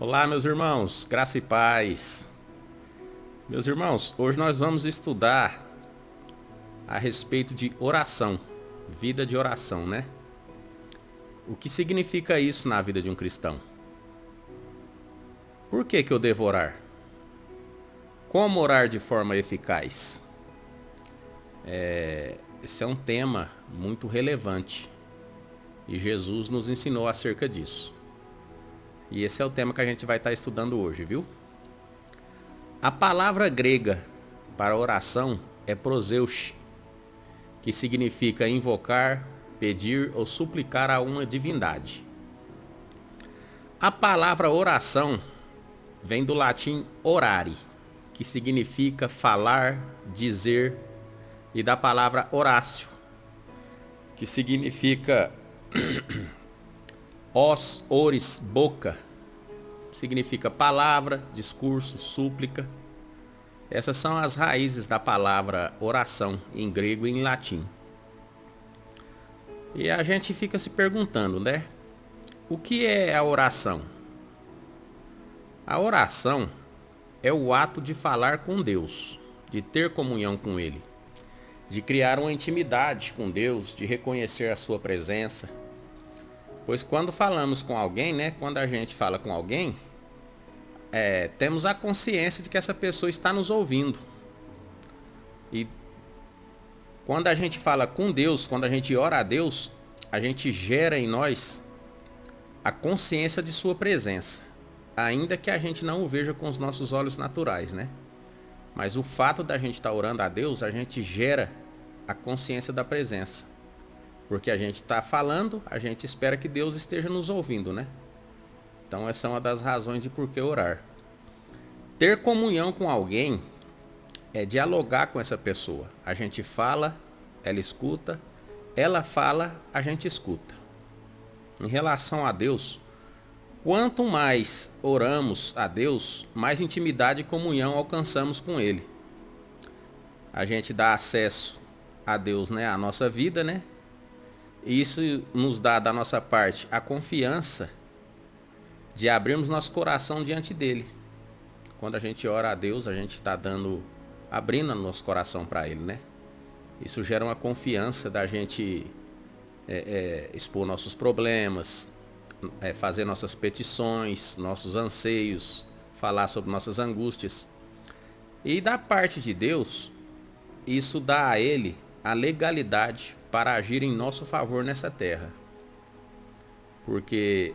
Olá, meus irmãos, graça e paz. Meus irmãos, hoje nós vamos estudar a respeito de oração, vida de oração, né? O que significa isso na vida de um cristão? Por que eu devo orar? Como orar de forma eficaz? Esse é um tema muito relevante e Jesus nos ensinou acerca disso. E esse é o tema que a gente vai estar estudando hoje, viu? A palavra grega para oração é proseuche, que significa invocar, pedir ou suplicar a uma divindade. A palavra oração vem do latim orare, que significa falar, dizer, e da palavra horácio, que significa os, ores, boca, significa palavra, discurso, súplica. Essas são as raízes da palavra oração, em grego e em latim. E a gente fica se perguntando, né? O que é a oração? A oração é o ato de falar com Deus, de ter comunhão com Ele, de criar uma intimidade com Deus, de reconhecer a sua presença. Pois quando falamos com alguém, né? Quando a gente fala com alguém, temos a consciência de que essa pessoa está nos ouvindo. E quando a gente fala com Deus, quando a gente ora a Deus, a gente gera em nós a consciência de sua presença, ainda que a gente não o veja com os nossos olhos naturais, né? Mas o fato da gente estar orando a Deus, a gente gera a consciência da presença. Porque a gente está falando, a gente espera que Deus esteja nos ouvindo, né? Então essa é uma das razões de por que orar. Ter comunhão com alguém é dialogar com essa pessoa. A gente fala, ela escuta, ela fala, a gente escuta. Em relação a Deus, quanto mais oramos a Deus, mais intimidade e comunhão alcançamos com Ele. A gente dá acesso a Deus, né, à nossa vida, né? E isso nos dá da nossa parte a confiança de abrirmos nosso coração diante dele. Quando a gente ora a Deus, a gente está abrindo nosso coração para ele, né? Isso gera uma confiança da gente expor nossos problemas, fazer nossas petições, nossos anseios, falar sobre nossas angústias. E da parte de Deus, isso dá a ele a legalidade para agir em nosso favor nessa terra. Porque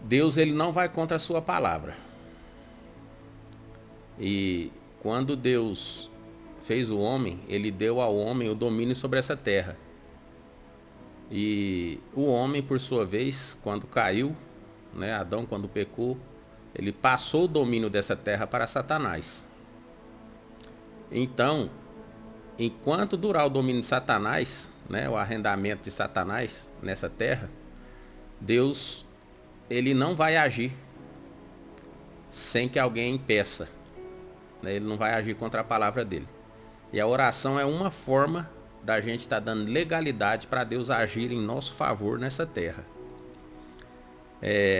Deus, ele não vai contra a sua palavra. E quando Deus fez o homem, ele deu ao homem o domínio sobre essa terra. E o homem, por sua vez, quando caiu, né, Adão quando pecou, ele passou o domínio dessa terra para Satanás. Então, enquanto durar o domínio de Satanás, né, o arrendamento de Satanás nessa terra, Deus, ele não vai agir sem que alguém impeça. Ele não vai agir contra a palavra dele. E a oração é uma forma da gente estar dando legalidade para Deus agir em nosso favor nessa terra.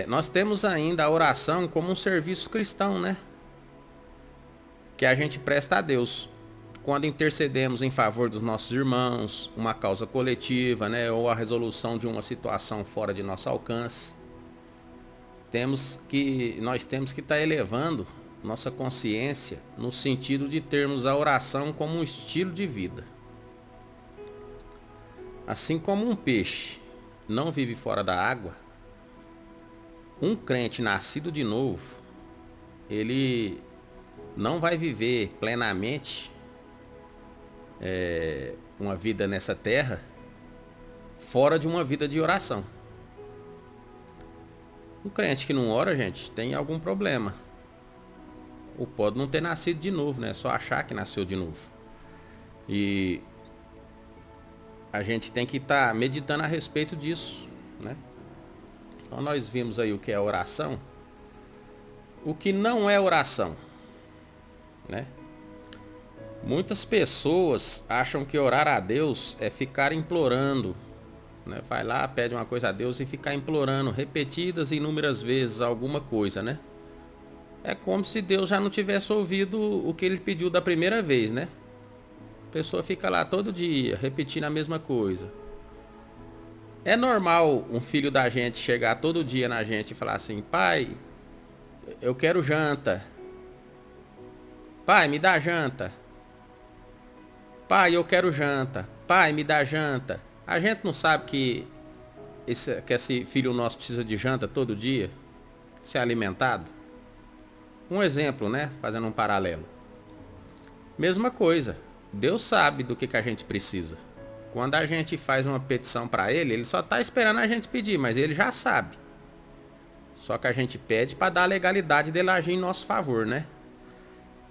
Nós temos ainda a oração como um serviço cristão, né? Que a gente presta a Deus quando intercedemos em favor dos nossos irmãos, uma causa coletiva, né? Ou a resolução de uma situação fora de nosso alcance. Nós temos que estar elevando nossa consciência no sentido de termos a oração como um estilo de vida. Assim como um peixe não vive fora da água, um crente nascido de novo, ele não vai viver plenamente uma vida nessa terra fora de uma vida de oração. Um crente que não ora, gente, tem algum problema. Ou pode não ter nascido de novo, né? Só achar que nasceu de novo. E a gente tem que estar meditando a respeito disso, né? Então nós vimos aí o que é oração. O que não é oração, né? Muitas pessoas acham que orar a Deus é ficar implorando, né? Vai lá, pede uma coisa a Deus e ficar implorando repetidas e inúmeras vezes alguma coisa, né? É como se Deus já não tivesse ouvido o que ele pediu da primeira vez, né? A pessoa fica lá todo dia repetindo a mesma coisa. É normal um filho da gente chegar todo dia na gente e falar assim: pai, eu quero janta. Pai, me dá janta. Pai, eu quero janta. Pai, me dá janta. A gente não sabe que esse filho nosso precisa de janta todo dia? Ser alimentado? Um exemplo, né? Fazendo um paralelo. Mesma coisa. Deus sabe do que a gente precisa. Quando a gente faz uma petição para ele, ele só está esperando a gente pedir, mas ele já sabe. Só que a gente pede para dar a legalidade dele agir em nosso favor, né?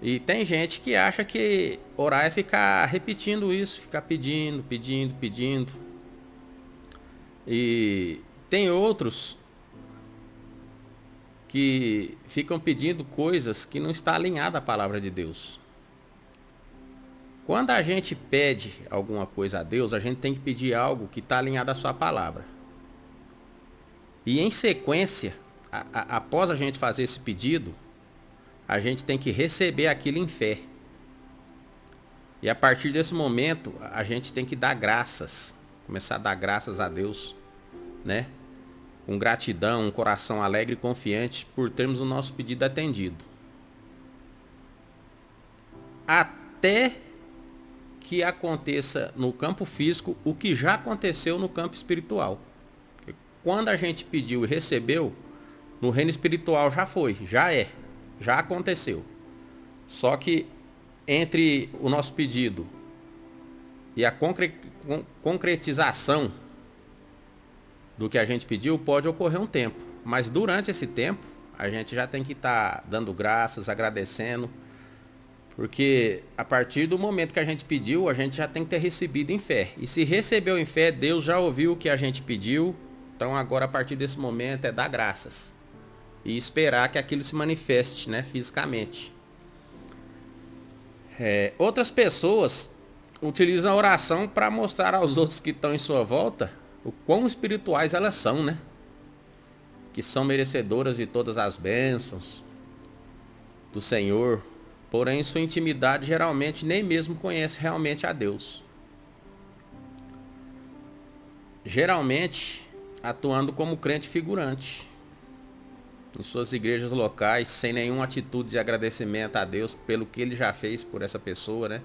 E tem gente que acha que orar é ficar repetindo isso, ficar pedindo, pedindo, pedindo. E tem outros que ficam pedindo coisas que não está alinhada à palavra de Deus. Quando a gente pede alguma coisa a Deus, a gente tem que pedir algo que está alinhado à sua palavra. E em sequência, após a gente fazer esse pedido, a gente tem que receber aquilo em fé. E a partir desse momento, a gente tem que dar graças. Começar a dar graças a Deus, né? Com gratidão, um coração alegre e confiante por termos o nosso pedido atendido. Até que aconteça no campo físico o que já aconteceu no campo espiritual. Quando a gente pediu e recebeu, no reino espiritual já foi, já aconteceu. Só que entre o nosso pedido e a concretização do que a gente pediu pode ocorrer um tempo. Mas durante esse tempo, a gente já tem que estar dando graças, agradecendo. Porque a partir do momento que a gente pediu, a gente já tem que ter recebido em fé. E se recebeu em fé, Deus já ouviu o que a gente pediu. Então agora a partir desse momento é dar graças. E esperar que aquilo se manifeste, né, fisicamente. Outras pessoas utilizam a oração para mostrar aos outros que estão em sua volta o quão espirituais elas são, né? Que são merecedoras de todas as bênçãos do Senhor. Porém, em sua intimidade, geralmente nem mesmo conhece realmente a Deus. Geralmente, atuando como crente figurante. Em suas igrejas locais, sem nenhuma atitude de agradecimento a Deus pelo que ele já fez por essa pessoa, né?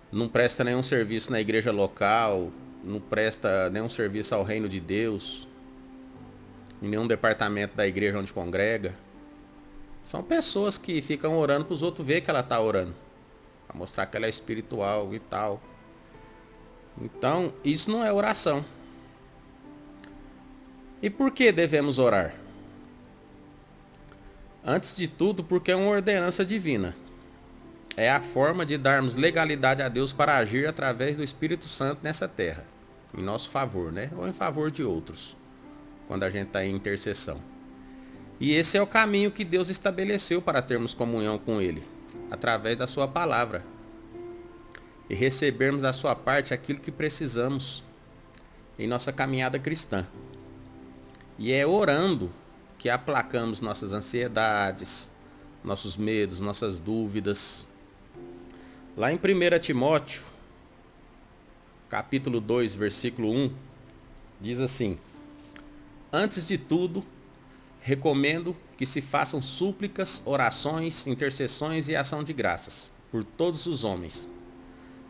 Não presta nenhum serviço na igreja local, não presta nenhum serviço ao reino de Deus, em nenhum departamento da igreja onde congrega. São pessoas que ficam orando para os outros ver que ela está orando, para mostrar que ela é espiritual e tal. Então, isso não é oração. E por que devemos orar? Antes de tudo, porque é uma ordenança divina. É a forma de darmos legalidade a Deus para agir através do Espírito Santo nessa terra. Em nosso favor, né? Ou em favor de outros. Quando a gente está em intercessão. E esse é o caminho que Deus estabeleceu para termos comunhão com Ele. Através da sua palavra. E recebermos da sua parte aquilo que precisamos. Em nossa caminhada cristã. E é orando que aplacamos nossas ansiedades, nossos medos, nossas dúvidas. Lá em 1 Timóteo, capítulo 2, versículo 1, diz assim: antes de tudo, recomendo que se façam súplicas, orações, intercessões e ação de graças por todos os homens,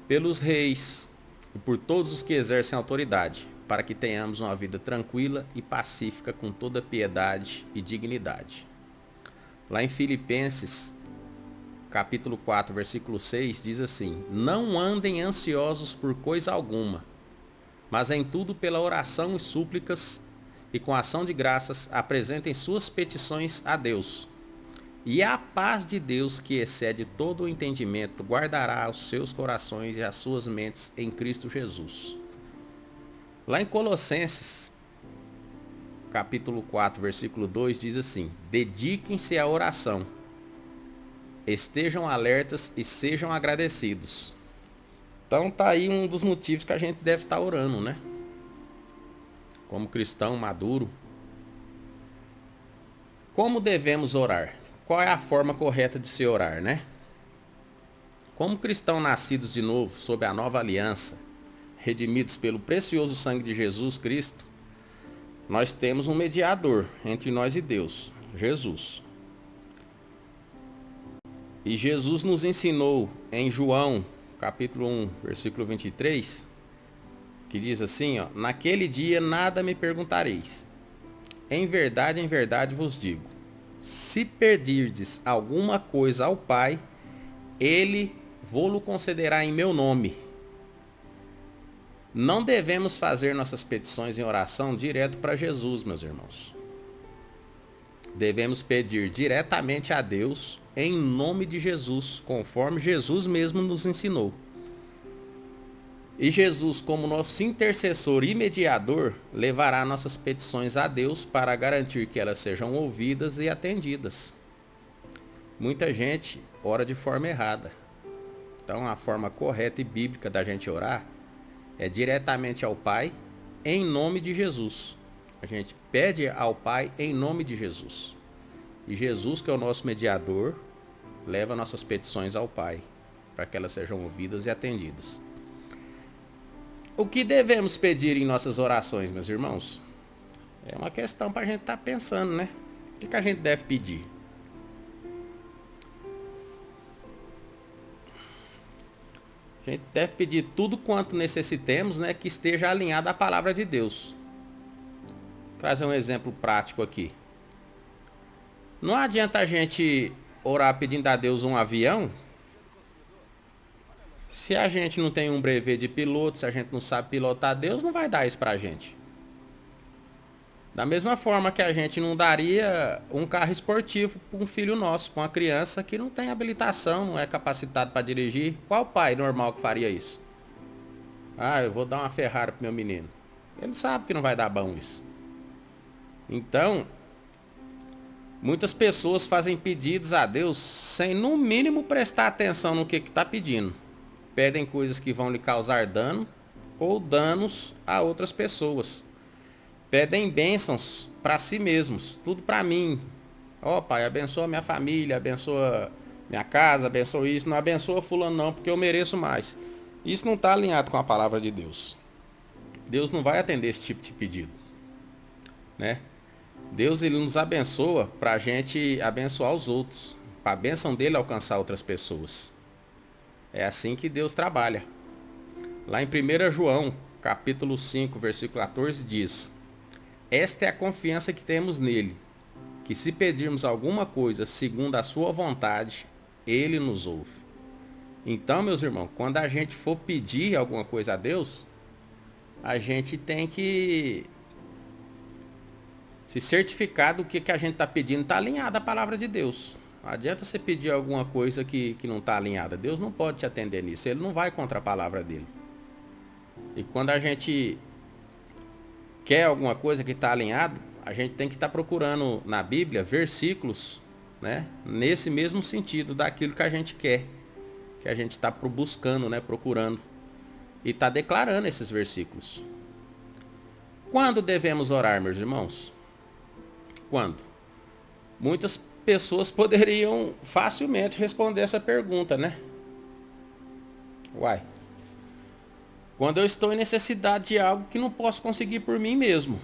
pelos reis e por todos os que exercem autoridade, para que tenhamos uma vida tranquila e pacífica com toda piedade e dignidade. Lá em Filipenses, capítulo 4, versículo 6, diz assim: não andem ansiosos por coisa alguma, mas em tudo pela oração e súplicas e com ação de graças apresentem suas petições a Deus. E a paz de Deus, que excede todo o entendimento, guardará os seus corações e as suas mentes em Cristo Jesus. Lá em Colossenses, capítulo 4, versículo 2, diz assim: dediquem-se à oração, estejam alertas e sejam agradecidos. Então tá aí um dos motivos que a gente deve estar orando, né? como cristão maduro, como devemos orar? Qual é a forma correta de se orar, né? Como cristãos nascidos de novo, sob a nova aliança, redimidos pelo precioso sangue de Jesus Cristo, nós temos um mediador entre nós e Deus, Jesus. E Jesus nos ensinou em João, capítulo 1, versículo 23, que diz assim, ó: naquele dia nada me perguntareis. Em verdade vos digo, se pedirdes alguma coisa ao Pai, Ele vô-lo concederá em meu nome. Não devemos fazer nossas petições em oração direto para Jesus, meus irmãos. Devemos pedir diretamente a Deus em nome de Jesus, conforme Jesus mesmo nos ensinou. E Jesus, como nosso intercessor e mediador, levará nossas petições a Deus para garantir que elas sejam ouvidas e atendidas. Muita gente ora de forma errada. Então a forma correta e bíblica da gente orar é diretamente ao Pai, em nome de Jesus. A gente pede ao Pai em nome de Jesus. E Jesus, que é o nosso mediador, leva nossas petições ao Pai, para que elas sejam ouvidas e atendidas. O que devemos pedir em nossas orações, meus irmãos? É uma questão para a gente estar pensando, né? O que a gente deve pedir? A gente deve pedir tudo quanto necessitemos, né, que esteja alinhado à palavra de Deus. Vou trazer um exemplo prático aqui. Não adianta a gente orar pedindo a Deus um avião, se a gente não tem um brevet de piloto, se a gente não sabe pilotar, Deus não vai dar isso pra gente. Da mesma forma que a gente não daria um carro esportivo para um filho nosso, para uma criança que não tem habilitação, não é capacitado para dirigir. Qual pai normal que faria isso? Ah, eu vou dar uma Ferrari pro meu menino. Ele sabe que não vai dar bom isso. Então, muitas pessoas fazem pedidos a Deus sem no mínimo prestar atenção no que está pedindo. Pedem coisas que vão lhe causar dano ou danos a outras pessoas. Pedem bênçãos para si mesmos, tudo para mim. Ó, Pai, abençoa minha família, abençoa minha casa, abençoa isso. Não abençoa fulano não, porque eu mereço mais. Isso não está alinhado com a palavra de Deus. Deus não vai atender esse tipo de pedido, né? Deus, ele nos abençoa para a gente abençoar os outros, para a bênção dele alcançar outras pessoas. É assim que Deus trabalha. Lá em 1 João, capítulo 5, versículo 14, diz: esta é a confiança que temos nele, que se pedirmos alguma coisa segundo a sua vontade, ele nos ouve. Então, meus irmãos, quando a gente for pedir alguma coisa a Deus, a gente tem que se certificar do que a gente está pedindo está alinhado à palavra de Deus. Não adianta você pedir alguma coisa que não está alinhada. Deus não pode te atender nisso. Ele não vai contra a palavra dele. E quando a gente quer alguma coisa que está alinhado, a gente tem que estar procurando na Bíblia versículos, né, nesse mesmo sentido daquilo que a gente quer. Que a gente está buscando, né, procurando. E está declarando esses versículos. Quando devemos orar, meus irmãos? Quando? Muitas pessoas poderiam facilmente responder essa pergunta, né? Uai. Quando eu estou em necessidade de algo que não posso conseguir por mim mesmo.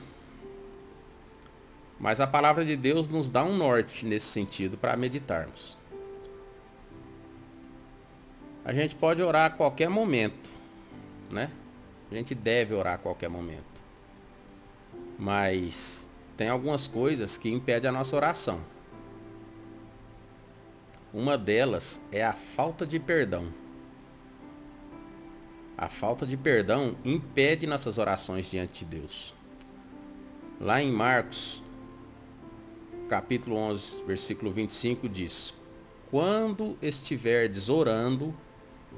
Mas a palavra de Deus nos dá um norte nesse sentido para meditarmos. A gente pode orar a qualquer momento, né? A gente deve orar a qualquer momento. Mas tem algumas coisas que impedem a nossa oração. Uma delas é a falta de perdão. A falta de perdão impede nossas orações diante de Deus. Lá em Marcos, capítulo 11, versículo 25, diz: quando estiverdes orando,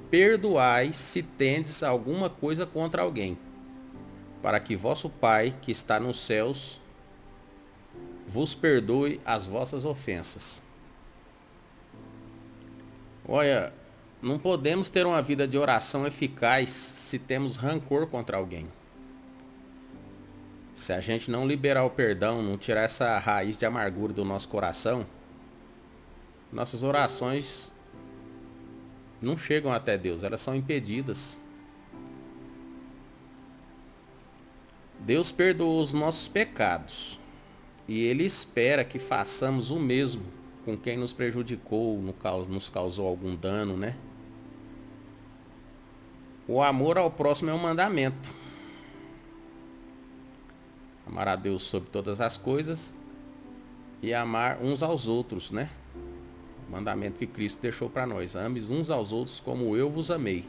perdoai se tendes alguma coisa contra alguém, para que vosso Pai, que está nos céus, vos perdoe as vossas ofensas. Olha, não podemos ter uma vida de oração eficaz se temos rancor contra alguém. Se a gente não liberar o perdão, não tirar essa raiz de amargura do nosso coração, nossas orações não chegam até Deus, elas são impedidas. Deus perdoou os nossos pecados e Ele espera que façamos o mesmo com quem nos prejudicou, nos causou algum dano, né? O amor ao próximo é um mandamento. Amar a Deus sobre todas as coisas e amar uns aos outros, né? O mandamento que Cristo deixou para nós. Ame uns aos outros como eu vos amei.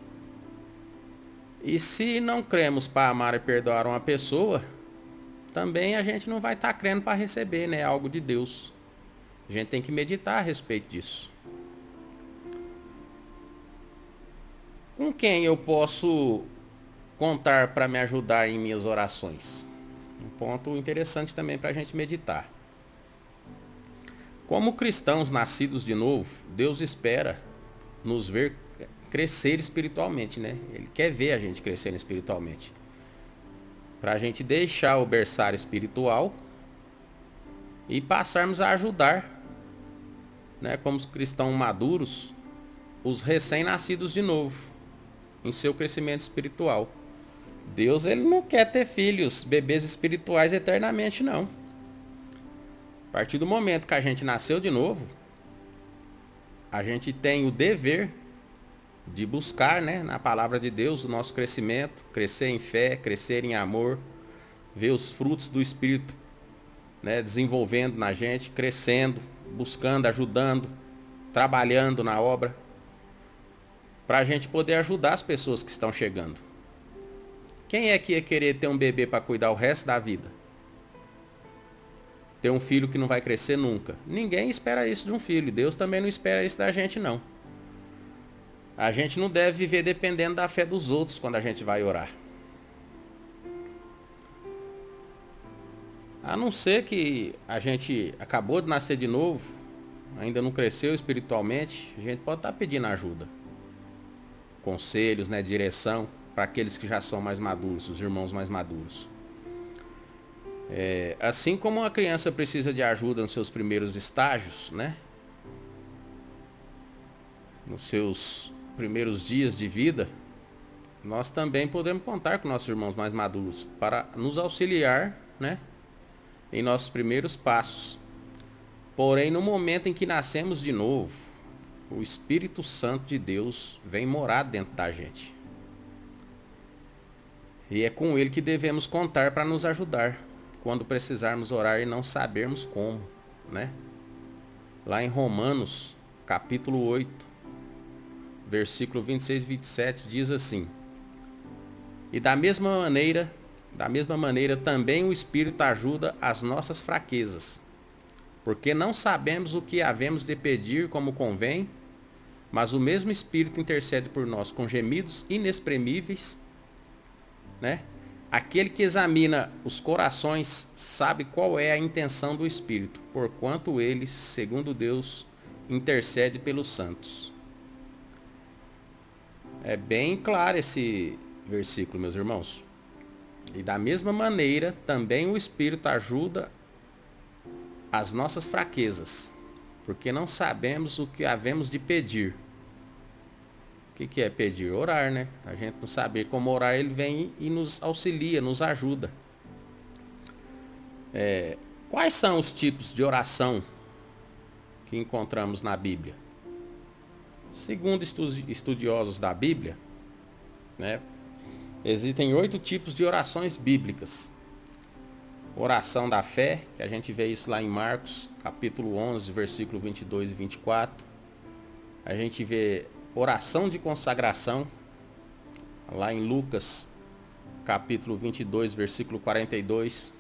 E se não cremos para amar e perdoar uma pessoa, também a gente não vai estar crendo para receber, né, algo de Deus. A gente tem que meditar a respeito disso. Com quem eu posso contar para me ajudar em minhas orações? Um ponto interessante também para a gente meditar. Como cristãos nascidos de novo, Deus espera nos ver crescer espiritualmente, né? Ele quer ver a gente crescendo espiritualmente. Para a gente deixar o berçário espiritual e passarmos a ajudar, né, como os cristãos maduros, os recém-nascidos de novo, em seu crescimento espiritual. Deus, ele não quer ter filhos, bebês espirituais eternamente, não. A partir do momento que a gente nasceu de novo, a gente tem o dever de buscar, né, na palavra de Deus o nosso crescimento, crescer em fé, crescer em amor, ver os frutos do Espírito, né, desenvolvendo na gente, crescendo, buscando, ajudando, trabalhando na obra, para a gente poder ajudar as pessoas que estão chegando. Quem é que ia querer ter um bebê para cuidar o resto da vida? Ter um filho que não vai crescer nunca? Ninguém espera isso de um filho. Deus também não espera isso da gente, não. A gente não deve viver dependendo da fé dos outros quando a gente vai orar. A não ser que a gente acabou de nascer de novo, ainda não cresceu espiritualmente, a gente pode estar pedindo ajuda. Conselhos, né, direção para aqueles que já são mais maduros, os irmãos mais maduros. Assim como uma criança precisa de ajuda nos seus primeiros estágios, né? Nos seus primeiros dias de vida, nós também podemos contar com nossos irmãos mais maduros para nos auxiliar, né, em nossos primeiros passos. Porém, no momento em que nascemos de novo, o Espírito Santo de Deus vem morar dentro da gente. E é com ele que devemos contar para nos ajudar quando precisarmos orar e não sabermos como, né? Lá em Romanos, capítulo 8, versículo 26 e 27 diz assim: E da mesma maneira também o Espírito ajuda as nossas fraquezas, porque não sabemos o que havemos de pedir como convém, mas o mesmo Espírito intercede por nós com gemidos inexprimíveis, né? Aquele que examina os corações sabe qual é a intenção do Espírito, porquanto ele, segundo Deus, intercede pelos santos. É bem claro esse versículo, meus irmãos. E da mesma maneira, também o Espírito ajuda as nossas fraquezas, porque não sabemos o que havemos de pedir. O que é pedir? Orar, né? A gente não saber como orar, ele vem e nos auxilia, nos ajuda. Quais são os tipos de oração que encontramos na Bíblia? Segundo estudiosos da Bíblia, né, existem 8 tipos de orações bíblicas. Oração da fé, que a gente vê isso lá em Marcos, capítulo 11, versículo 22 e 24. A gente vê oração de consagração, lá em Lucas, capítulo 22, versículo 42.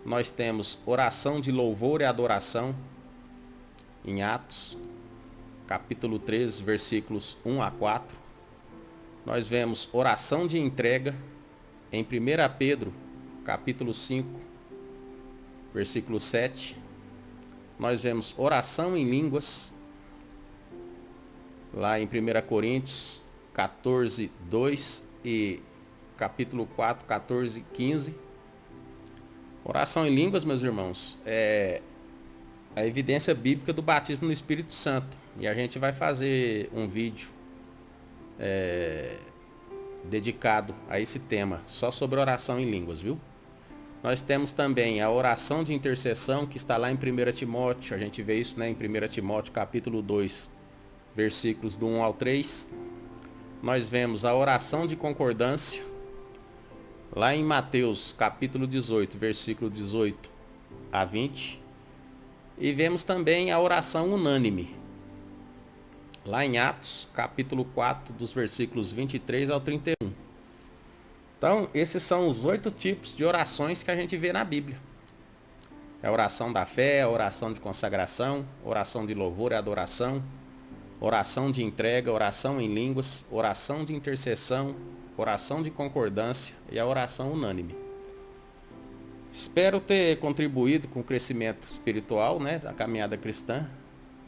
Nós temos oração de louvor e adoração, em Atos, capítulo 13, versículos 1 a 4. Nós vemos oração de entrega, em 1 Pedro, capítulo 5, versículo 7. Nós vemos oração em línguas, lá em 1 Coríntios 14, 2 e capítulo 4, 14 e 15. Oração em línguas, meus irmãos, é a evidência bíblica do batismo no Espírito Santo. E a gente vai fazer um vídeo dedicado a esse tema, só sobre oração em línguas, viu? Nós temos também a oração de intercessão, que está lá em 1 Timóteo. A gente vê isso, né, em 1 Timóteo capítulo 2, versículos do 1 ao 3. Nós vemos a oração de concordância, lá em Mateus capítulo 18, versículo 18 a 20. E vemos também a oração unânime, lá em Atos capítulo 4, dos versículos 23 ao 31. Então, esses são os 8 tipos de orações que a gente vê na Bíblia. É a oração da fé, a oração de consagração, oração de louvor e adoração, oração de entrega, oração em línguas, oração de intercessão, oração de concordância e a oração unânime. Espero ter contribuído com o crescimento espiritual, né, da caminhada cristã,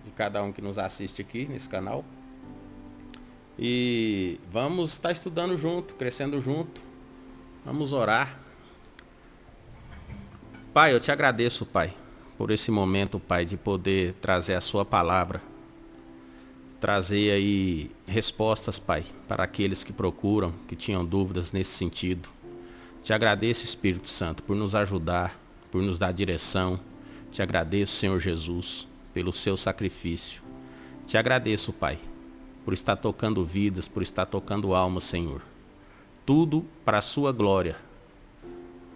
de cada um que nos assiste aqui nesse canal. E vamos estar estudando junto, crescendo junto. Vamos orar. Pai, eu te agradeço, Pai, por esse momento, Pai, de poder trazer a sua palavra. Trazer aí respostas, Pai, para aqueles que procuram, que tinham dúvidas nesse sentido. Te agradeço, Espírito Santo, por nos ajudar, por nos dar direção. Te agradeço, Senhor Jesus, pelo seu sacrifício. Te agradeço, Pai, por estar tocando vidas, por estar tocando almas, Senhor. Tudo para a sua glória,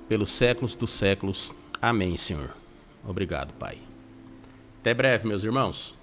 pelos séculos dos séculos. Amém, Senhor. Obrigado, Pai. Até breve, meus irmãos.